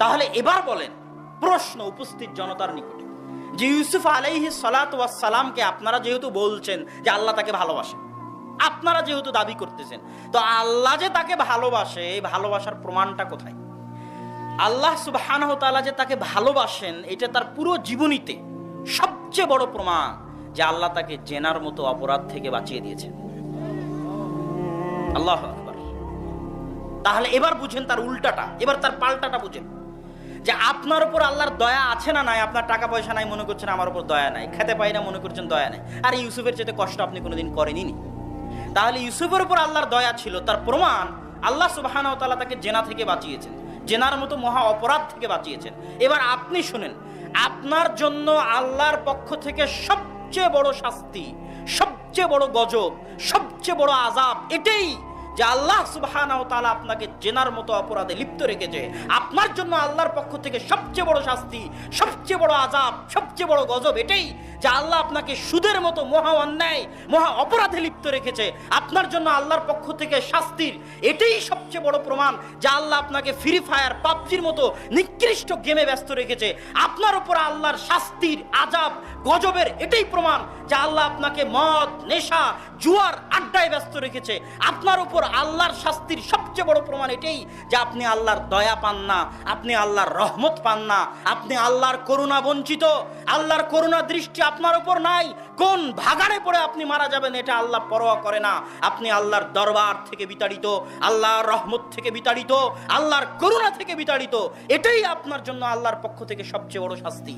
তাহলে এবার বলেন, প্রশ্ন উপস্থিত জনতার নিকটে, যে ইউসুফ আলাইহিস সালাতু ওয়াস সালামকে আপনারা যেহেতু বলছেন যে আল্লাহ তাকে ভালোবাসে, আপনারা যেহেতু দাবি করতেছেন, তো আল্লাহ যে তাকে ভালোবাসে, এই ভালোবাসার প্রমাণটা কোথায়? আল্লাহ সুবহানাহু ওয়া তাআলা যে তাকে ভালোবাসেন, এটা তার পুরো জীবনীতে সবচেয়ে বড় প্রমাণ যে আল্লাহ তাকে জেনার মতো অপরাধ থেকে বাঁচিয়ে দিয়েছেন। আল্লাহু আকবার। তাহলে এবার বুঝেন তার উল্টাটা, এবার তার পাল্টাটা বুঝেন, যে আপনার উপর আল্লাহর দয়া আছে না নাই? আপনার টাকা পয়সা নাই মনে করছেন আমার উপর দয়া নাই, খেতে পাই না মনে করছেন দয়া নাই। আর ইউসুফের চেয়ে কষ্ট আপনি কোনোদিন করেনই। তাহলে ইউসুফের উপর আল্লাহর দয়া ছিল, তার প্রমাণ আল্লাহ সুবহানাহু ওয়া তাআলা তাকে জেনা থেকে বাঁচিয়েছেন, জেনার মতো মহা অপরাধ থেকে বাঁচিয়েছেন। এবার আপনি শুনেন, আপনার জন্য আল্লাহর পক্ষ থেকে সবচেয়ে বড় শাস্তি, সবচেয়ে বড় গজব, সবচেয়ে বড় আযাব এটাই যে আল্লাহ সুবহানাহু ওয়া তাআলা আপনাকে জেনার মতো অপরাধে লিপ্ত রেখেছে। আপনার জন্য আল্লাহর পক্ষ থেকে সবচেয়ে বড় শাস্তি, সবচেয়ে বড় আযাব, সবচেয়ে বড় গজব এটাই যে আল্লাহ আপনাকে সুদের মতো মহা অন্যায়, মহা অপরাধে লিপ্ত রেখেছে। আপনার জন্য আল্লাহর পক্ষ থেকে শাস্তির এটাই সবচেয়ে বড় প্রমাণ যে আল্লাহ আপনাকে ফ্রি ফায়ার, পাবজির মতো নিকৃষ্ট গেমে ব্যস্ত রেখেছে। আপনার উপর আল্লাহর শাস্তির, আযাব, গজবের এটাই প্রমাণ যে আল্লাহ আপনাকে মদ, নেশা, জুয়ার আড্ডায় ব্যস্ত রেখেছে। আপনার উপর আল্লাহর শাস্তির সবচেয়ে বড় প্রমাণ এটাই যে আপনি আল্লাহর দয়া পান না, আপনি আল্লাহর রহমত পান না, আপনি আল্লাহর করুণা বঞ্চিত। আল্লাহর করুণা দৃষ্টি আপনার উপর নাই। কোন ভাগাড়ে পড়ে আপনি মারা যাবেন এটা আল্লাহ পরোয়া করে না। আপনি আল্লাহর দরবার থেকে বিতাড়িত, আল্লাহর রহমত থেকে বিতাড়িত, আল্লাহর করুণা থেকে বিতাড়িত। এটাই আপনার জন্য আল্লাহর পক্ষ থেকে সবচেয়ে বড় শাস্তি।